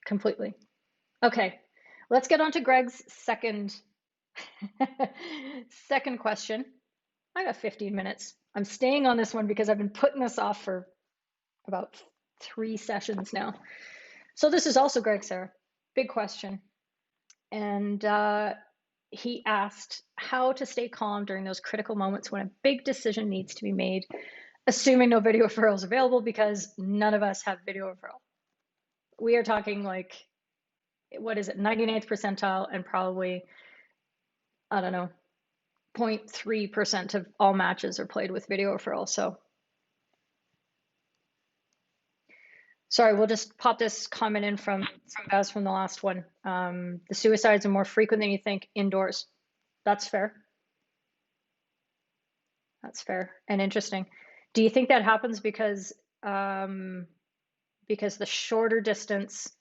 completely. Okay, let's get on to Greg's second second question. I got 15 minutes. I'm staying on this one because I've been putting this off for about 3 sessions now. So this is also Greg Sarah. Big question. And he asked how to stay calm during those critical moments when a big decision needs to be made, assuming no video referral is available because none of us have video referral. We are talking like, what is it, 99th percentile and probably, I don't know, 0.3% of all matches are played with video referral. So sorry, we'll just pop this comment in from Baz from the last one. The suicides are more frequent than you think indoors. That's fair. That's fair and interesting. Do you think that happens because the shorter distance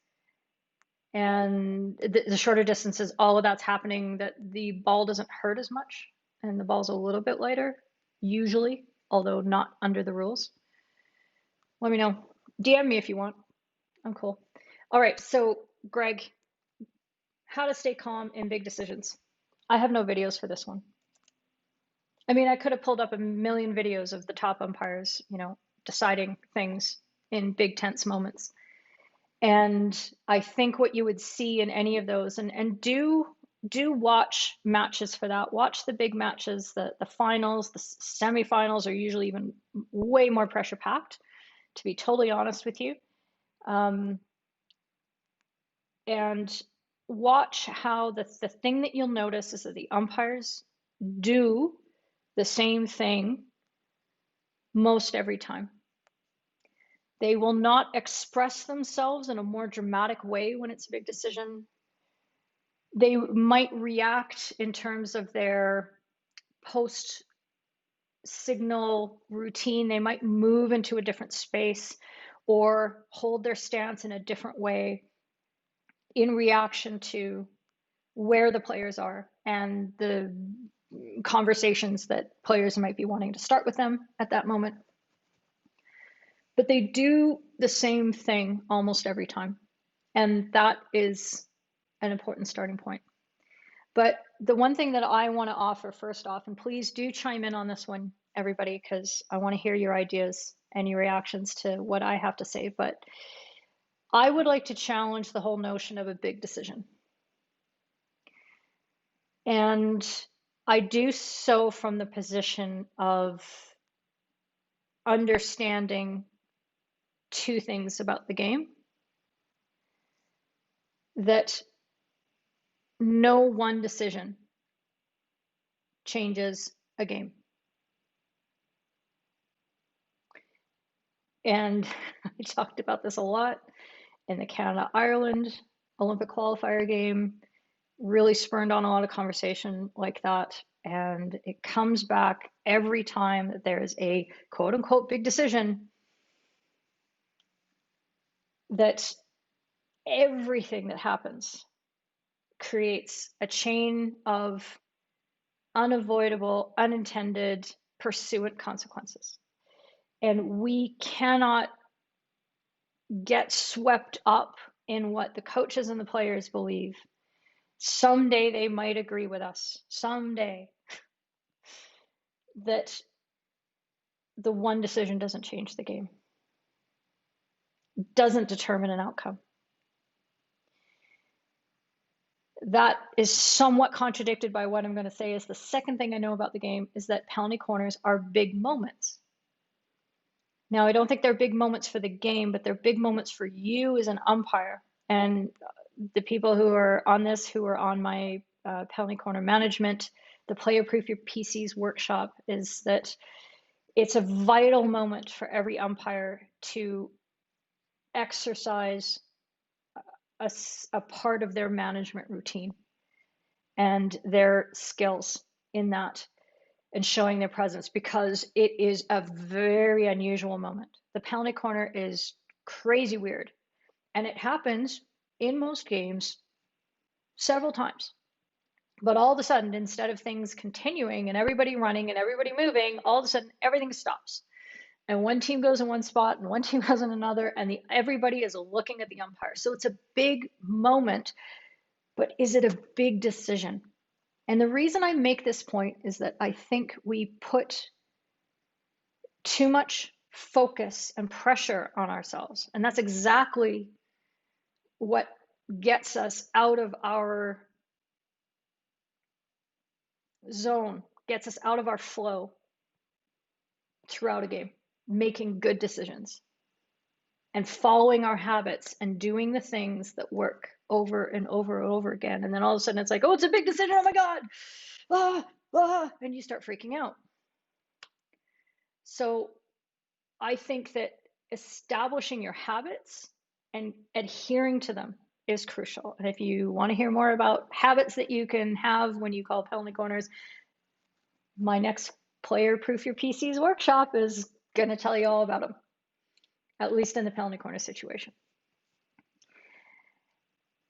and the shorter distances, all of that's happening, that the ball doesn't hurt as much and the ball's a little bit lighter, usually, although not under the rules? Let me know. DM me if you want. I'm cool. All right, so Greg, how to stay calm in big decisions. I have no videos for this one. I mean, I could have pulled up a million videos of the top umpires, deciding things in big tense moments. And I think what you would see in any of those, and do watch matches for that. Watch the big matches, the finals, the semifinals are usually even way more pressure packed, to be totally honest with you. And watch how the thing that you'll notice is that the umpires do the same thing most every time. They will not express themselves in a more dramatic way when it's a big decision. They might react in terms of their post signal routine. They might move into a different space or hold their stance in a different way in reaction to where the players are and the conversations that players might be wanting to start with them at that moment. But they do the same thing almost every time. And that is an important starting point. But the one thing that I want to offer first off, and please do chime in on this one, everybody, because I want to hear your ideas and your reactions to what I have to say. But I would like to challenge the whole notion of a big decision. And I do so from the position of understanding two things about the game: that no one decision changes a game. And I talked about this a lot in the Canada-Ireland Olympic qualifier game, really spurned on a lot of conversation like that. And it comes back every time that there's a quote unquote big decision, that everything that happens creates a chain of unavoidable, unintended, pursuant consequences. And we cannot get swept up in what the coaches and the players believe. Someday they might agree with us, someday, that the one decision doesn't change the game, doesn't determine an outcome. That is somewhat contradicted by what I'm going to say is the second thing I know about the game, is that penalty corners are big moments. Now, I don't think they're big moments for the game, but they're big moments for you as an umpire. And the people who are on this, who are on my penalty corner management, the Player Proof Your PCs workshop, is that it's a vital moment for every umpire to exercise a part of their management routine and their skills in that, and showing their presence, because it is a very unusual moment. The penalty corner is crazy weird, and it happens in most games several times. But all of a sudden, instead of things continuing and everybody running and everybody moving, all of a sudden everything stops. And one team goes in one spot and one team goes in another, and everybody is looking at the umpire. So it's a big moment, but is it a big decision? And the reason I make this point is that I think we put too much focus and pressure on ourselves. And that's exactly what gets us out of our zone, gets us out of our flow throughout a game, making good decisions and following our habits and doing the things that work over and over and over again. And then all of a sudden it's like, oh, it's a big decision. Oh my God. And you start freaking out. So I think that establishing your habits and adhering to them is crucial. And if you want to hear more about habits that you can have when you call penalty corners, my next Player Proof Your PCs workshop is going to tell you all about them, at least in the penalty corner situation.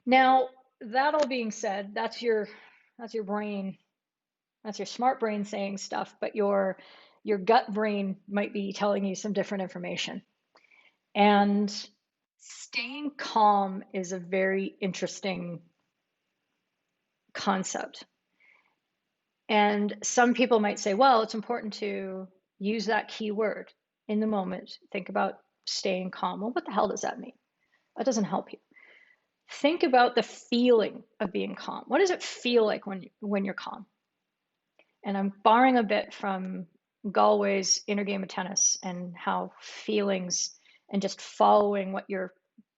Now, that all being said, that's your brain, that's your smart brain saying stuff, but your gut brain might be telling you some different information. And staying calm is a very interesting concept. And some people might say, well, it's important to use that key word in the moment. Think about staying calm. Well, what the hell does that mean? That doesn't help you. Think about the feeling of being calm. What does it feel like when you're calm? And I'm borrowing a bit from Galway's Inner Game of Tennis and how feelings and just following what your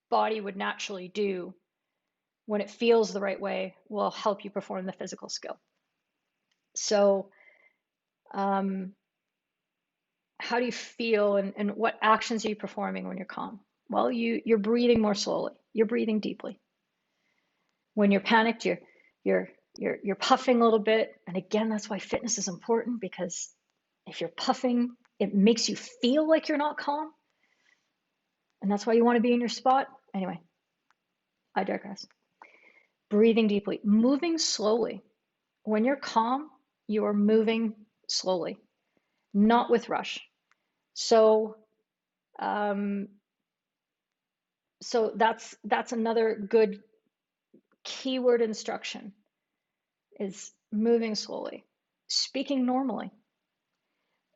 body would naturally do when it feels the right way will help you perform the physical skill. So how do you feel and what actions are you performing when you're calm? Well, you're breathing more slowly. You're breathing deeply. When you're panicked, you're puffing a little bit. And again, that's why fitness is important, because if you're puffing, it makes you feel like you're not calm. And that's why you want to be in your spot. Anyway, I digress. Breathing deeply, moving slowly. When you're calm, you are moving slowly, not with rush. So that's another good keyword instruction, is moving slowly, speaking normally,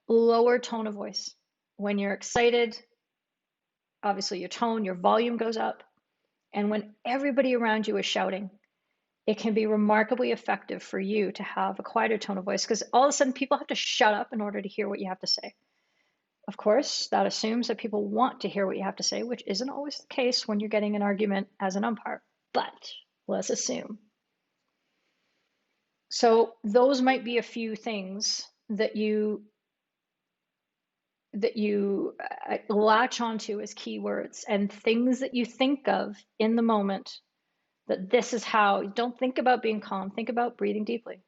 lower tone of voice. When you're excited, obviously your tone, your volume goes up. And when everybody around you is shouting, it can be remarkably effective for you to have a quieter tone of voice, because all of a sudden people have to shut up in order to hear what you have to say. Of course, that assumes that people want to hear what you have to say, which isn't always the case when you're getting an argument as an umpire, but let's assume. So those might be a few things that you latch onto as keywords and things that you think of in the moment, that this is how. Don't think about being calm, think about breathing deeply,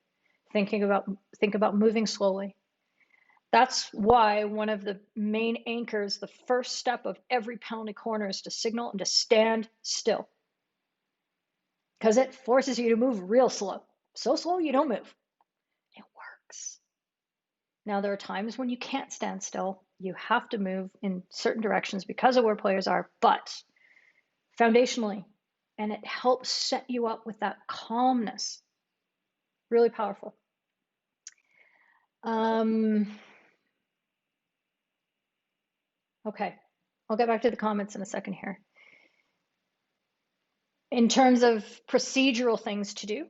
think about moving slowly. That's why one of the main anchors, the first step of every penalty corner, is to signal and to stand still, because it forces you to move real slow, so slow you don't move. It works. Now, there are times when you can't stand still. You have to move in certain directions because of where players are, but foundationally, and it helps set you up with that calmness. Really powerful. Okay, I'll get back to the comments in a second here. In terms of procedural things to do,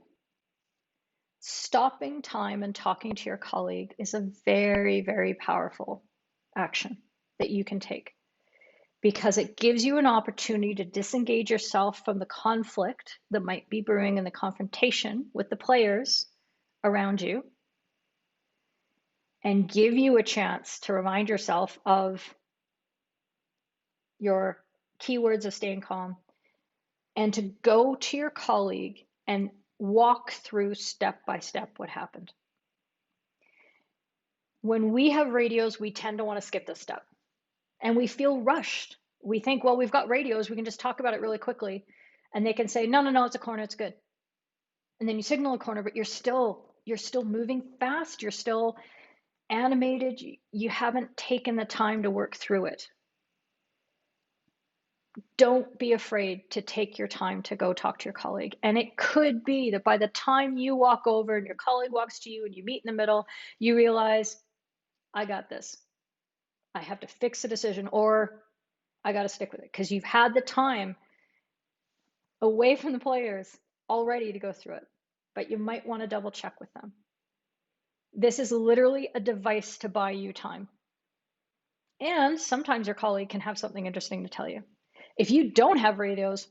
stopping time and talking to your colleague is a very, very powerful action that you can take, because it gives you an opportunity to disengage yourself from the conflict that might be brewing in the confrontation with the players around you, and give you a chance to remind yourself of your keywords of staying calm, and to go to your colleague and walk through step by step what happened. When we have radios, we tend to want to skip this step, and we feel rushed. We think, well, we've got radios, we can just talk about it really quickly, and they can say, no, it's a corner, it's good. And then you signal a corner, but you're still moving fast. You're still animated, you haven't taken the time to work through it. Don't be afraid to take your time to go talk to your colleague. And it could be that by the time you walk over and your colleague walks to you and you meet in the middle, you realize, I got this. I have to fix the decision, or I got to stick with it, because you've had the time away from the players already to go through it. But you might want to double check with them. This is literally a device to buy you time. And sometimes your colleague can have something interesting to tell you. If you don't have radios,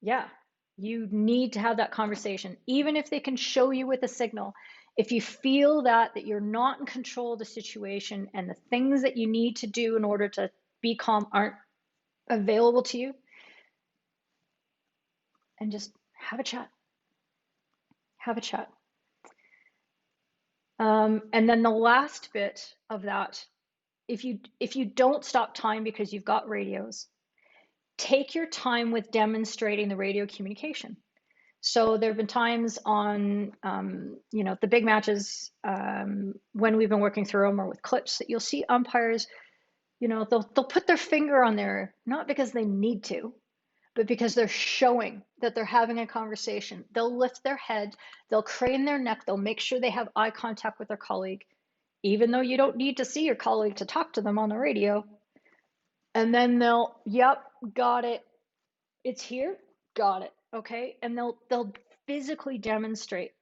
yeah, you need to have that conversation, even if they can show you with a signal. If you feel that you're not in control of the situation and the things that you need to do in order to be calm aren't available to you, and just have a chat. Have a chat. And then the last bit of that, if you don't stop time because you've got radios, take your time with demonstrating the radio communication. So there have been times on, the big matches, when we've been working through them or with clips, that you'll see umpires, they'll put their finger on there, not because they need to, but because they're showing that they're having a conversation. They'll lift their head, they'll crane their neck, they'll make sure they have eye contact with their colleague, even though you don't need to see your colleague to talk to them on the radio. And then they'll, yep, got it. It's here, got it, okay? And they'll physically demonstrate.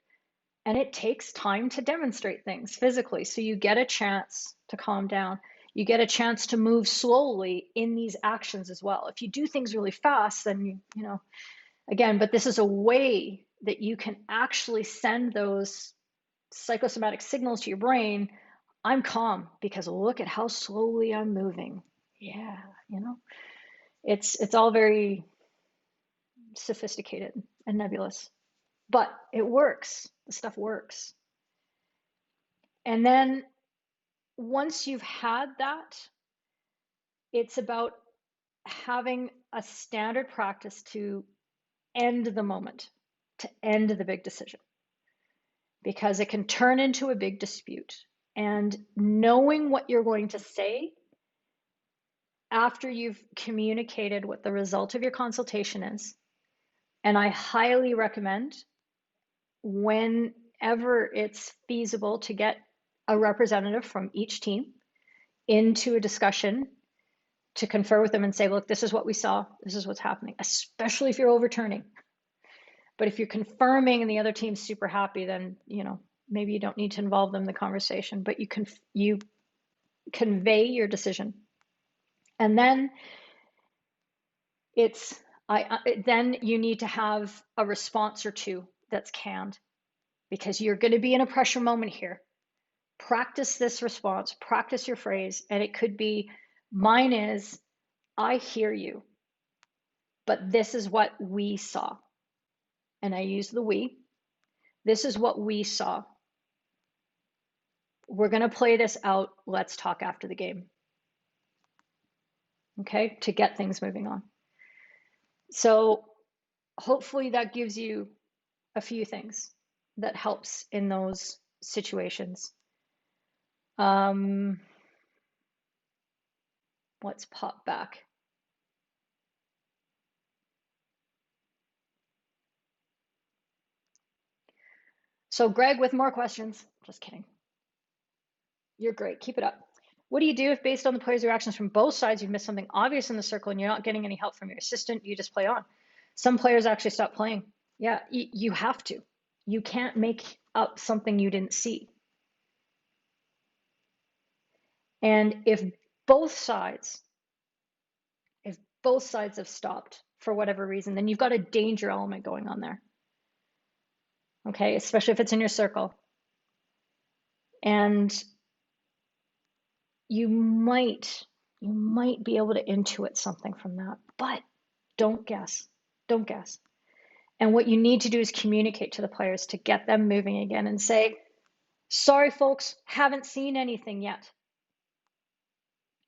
And it takes time to demonstrate things physically. So you get a chance to calm down. You get a chance to move slowly in these actions as well. If you do things really fast, then again, but this is a way that you can actually send those psychosomatic signals to your brain. I'm calm because look at how slowly I'm moving. Yeah, it's all very sophisticated and nebulous, but it works. The stuff works. And then once you've had that, it's about having a standard practice to end the moment, to end the big decision, because it can turn into a big dispute. And knowing what you're going to say after you've communicated what the result of your consultation is, and I highly recommend, whenever it's feasible, to get a representative from each team into a discussion to confer with them and say, look, this is what we saw, this is what's happening, especially if you're overturning. But if you're confirming and the other team's super happy, then maybe you don't need to involve them in the conversation, but you convey your decision. And then then you need to have a response or two that's canned, because you're going to be in a pressure moment here. Practice this response, practice your phrase, and it could be, mine is, I hear you, but this is what we saw. And I use the we. This is what we saw. We're going to play this out. Let's talk after the game. Okay, to get things moving on. So hopefully that gives you a few things that helps in those situations. Let's pop back. So Greg with more questions. Just kidding. You're great. Keep it up. What do you do if, based on the players' reactions from both sides, you've missed something obvious in the circle and you're not getting any help from your assistant? You just play on. Some players actually stop playing. Yeah, you have to. You can't make up something you didn't see. And if both sides have stopped for whatever reason, then you've got a danger element going on there. Okay, especially if it's in your circle. And you might be able to intuit something from that, but don't guess. Don't guess. And what you need to do is communicate to the players to get them moving again and say, sorry, folks, haven't seen anything yet.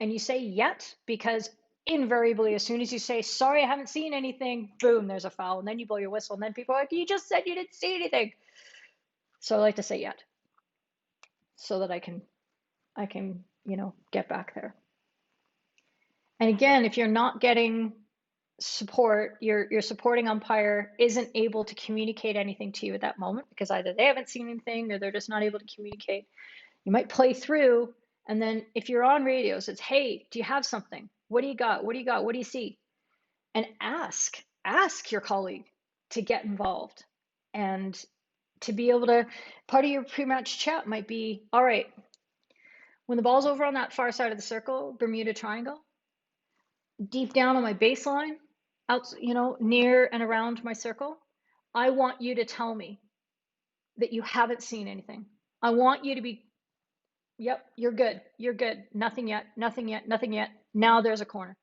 And you say yet because invariably, as soon as you say, sorry, I haven't seen anything, boom, there's a foul. And then you blow your whistle. And then people are like, you just said you didn't see anything. So I like to say yet, so that I can I can, get back there. And again, if you're not getting support, your supporting umpire isn't able to communicate anything to you at that moment because either they haven't seen anything or they're just not able to communicate. You might play through, and then if you're on radios, it's, hey, do you have something? What do you got? What do you got? What do you see? And ask your colleague to get involved and to be able to, part of your pre-match chat might be, all right, when the ball's over on that far side of the circle, Bermuda Triangle, deep down on my baseline, out, near and around my circle, I want you to tell me that you haven't seen anything. I want you to be, yep, you're good. You're good. Nothing yet. Nothing yet. Nothing yet. Now there's a corner.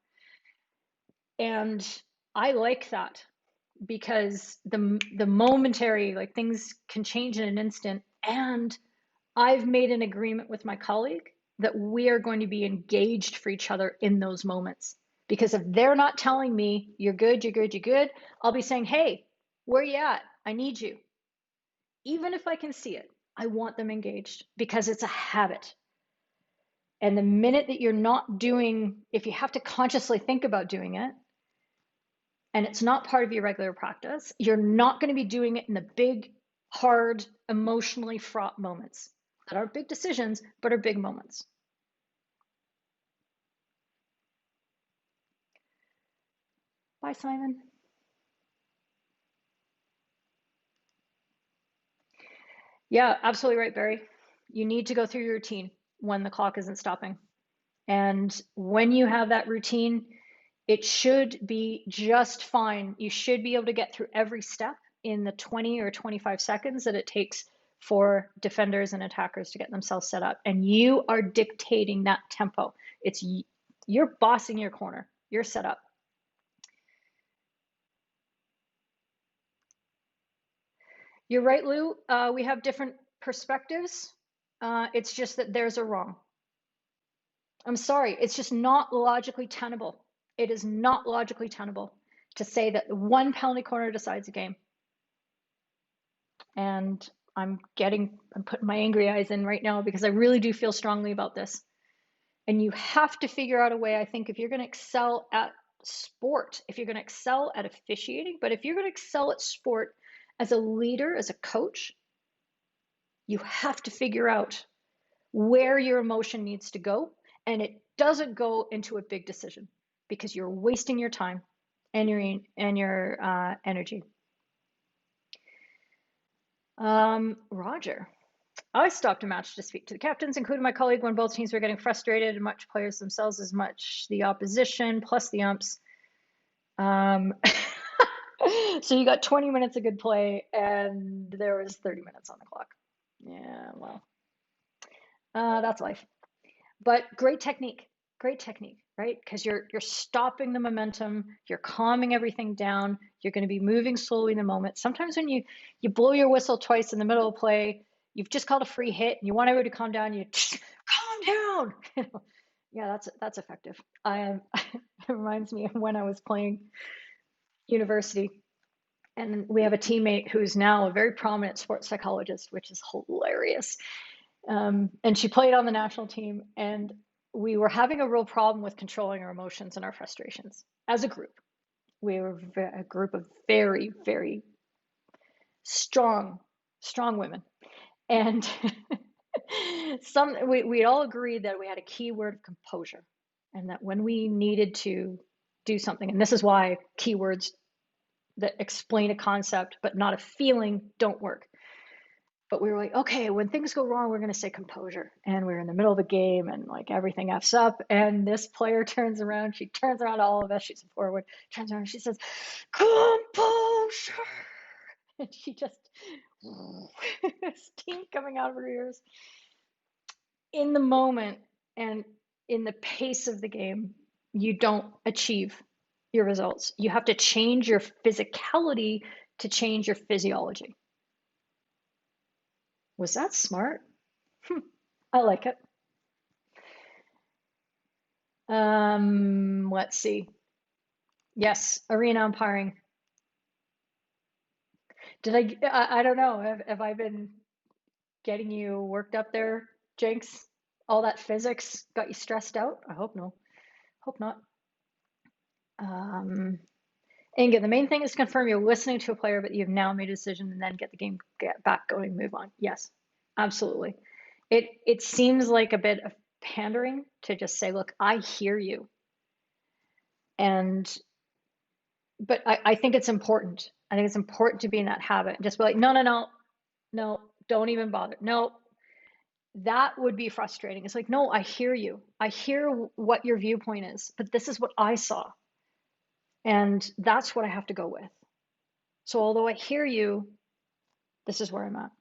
And I like that because the momentary, like, things can change in an instant. And I've made an agreement with my colleague that we are going to be engaged for each other in those moments. Because if they're not telling me, you're good, you're good, you're good, I'll be saying, hey, where are you at? I need you. Even if I can see it, I want them engaged because it's a habit. And the minute that you're not doing, if you have to consciously think about doing it, and it's not part of your regular practice, you're not going to be doing it in the big, hard, emotionally fraught moments that are big decisions, but are big moments. Bye, Simon. Yeah, absolutely right, Barry. You need to go through your routine when the clock isn't stopping. And when you have that routine, it should be just fine. You should be able to get through every step in the 20 or 25 seconds that it takes for defenders and attackers to get themselves set up. And you are dictating that tempo. You're bossing your corner. You're set up. You're right, Lou. We have different perspectives. It's just that theirs are wrong. I'm sorry. It's just not logically tenable. It is not logically tenable to say that one penalty corner decides a game. And I'm putting my angry eyes in right now because I really do feel strongly about this. And you have to figure out a way, I think, if you're going to excel at sport, if you're going to excel at officiating, but if you're going to excel at sport as a leader, as a coach, you have to figure out where your emotion needs to go. And it doesn't go into a big decision because you're wasting your time and your energy. Roger. I stopped a match to speak to the captains, including my colleague, when both teams were getting frustrated, and much players themselves as much the opposition, plus the umps. So you got 20 minutes of good play, and there was 30 minutes on the clock. Yeah, well, that's life. But great technique, right? Because you're stopping the momentum, you're calming everything down, you're going to be moving slowly in the moment. Sometimes when you blow your whistle twice in the middle of play, you've just called a free hit and you want everybody to calm down, you calm down. Yeah, that's effective. It reminds me of when I was playing university, and we have a teammate who's now a very prominent sports psychologist, which is hilarious. And she played on the national team, and we were having a real problem with controlling our emotions and our frustrations as a group. We were a group of very, very strong women. And we all agreed that we had a key word of composure, and that when we needed to do something, and this is why keywords that explain a concept but not a feeling don't work. But we were like, okay, when things go wrong, we're going to say composure. And we're in the middle of a game and like everything F's up. And this player turns around. She turns around to all of us. She's a forward, turns around. She says, composure. And she just, steam coming out of her ears. In the moment and in the pace of the game, you don't achieve your results. You have to change your physicality to change your physiology. Was that smart? I like it. Let's see. Yes, arena umpiring. Did I don't know. Have I been getting you worked up there, Jinx? All that physics got you stressed out? I hope no. Hope not. Inga, the main thing is to confirm you're listening to a player, but you've now made a decision and then get back going, move on. Yes, absolutely. It seems like a bit of pandering to just say, look, I hear you. But I think it's important. I think it's important to be in that habit. Just be like, no, no, no, no, don't even bother. No, that would be frustrating. It's like, no, I hear you. I hear what your viewpoint is, but this is what I saw. And that's what I have to go with. So although I hear you, this is where I'm at.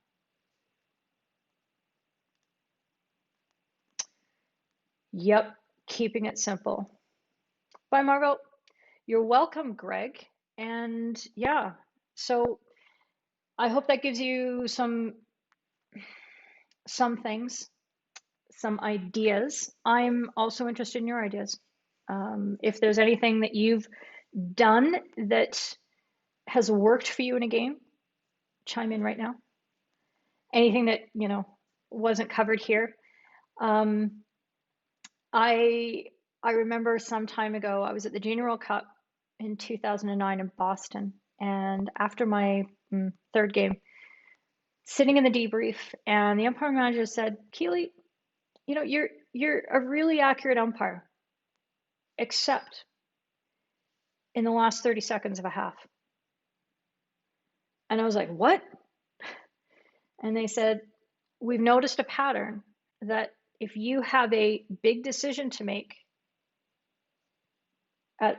Yep, keeping it simple. Bye, Margot. You're welcome, Greg. And yeah, so I hope that gives you some things, some ideas. I'm also interested in your ideas. If there's anything that you've done that has worked for you in a game, chime in right now. Anything that, wasn't covered here. Um, I I remember some time ago, I was at the Junior World Cup in 2009 in Boston, and after my third game, sitting in the debrief, and the umpire manager said, "Keely, you're a really accurate umpire, except in the last 30 seconds of a half." And I was like, "What?" And they said, "We've noticed a pattern that if you have a big decision to make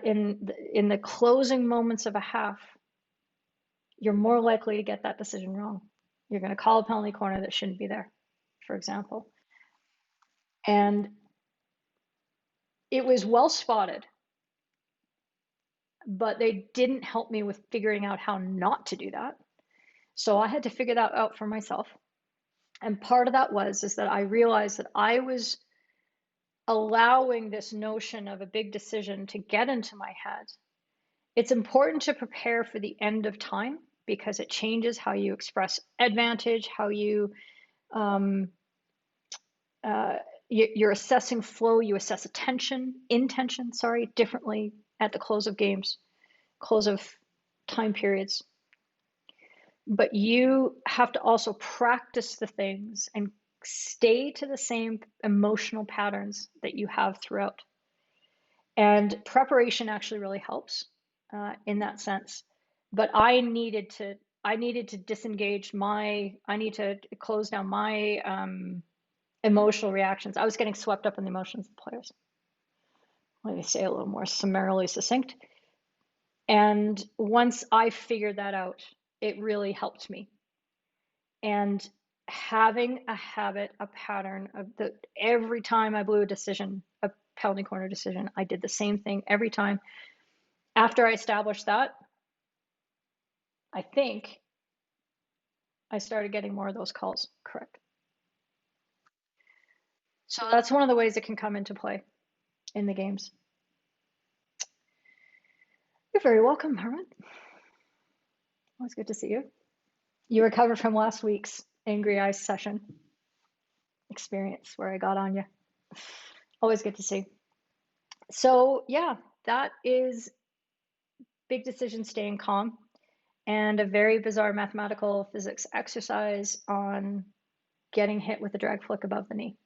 in the closing moments of a half, you're more likely to get that decision wrong. You're going to call a penalty corner that shouldn't be there, for example." And it was well spotted, but they didn't help me with figuring out how not to do that. So I had to figure that out for myself. And part of that is that I realized that I was allowing this notion of a big decision to get into my head. It's important to prepare for the end of time because it changes how you express advantage, how you're assessing flow, you assess intention, differently at the close of games, close of time periods. But you have to also practice the things and stay to the same emotional patterns that you have throughout. And preparation actually really helps in that sense. But I needed to disengage I need to close down my emotional reactions. I was getting swept up in the emotions of players. Let me say a little more summarily succinct. And once I figured that out, it really helped me. And having a habit, a pattern of every time I blew a penalty corner decision, I did the same thing every time. After I established that, I think I started getting more of those calls correct. So that's one of the ways it can come into play in the games. You're very welcome, Herman. Always good to see you. You recovered from last week's angry ice session experience where I got on you. Always good to see. So yeah, that is big decision staying calm and a very bizarre mathematical physics exercise on getting hit with a drag flick above the knee.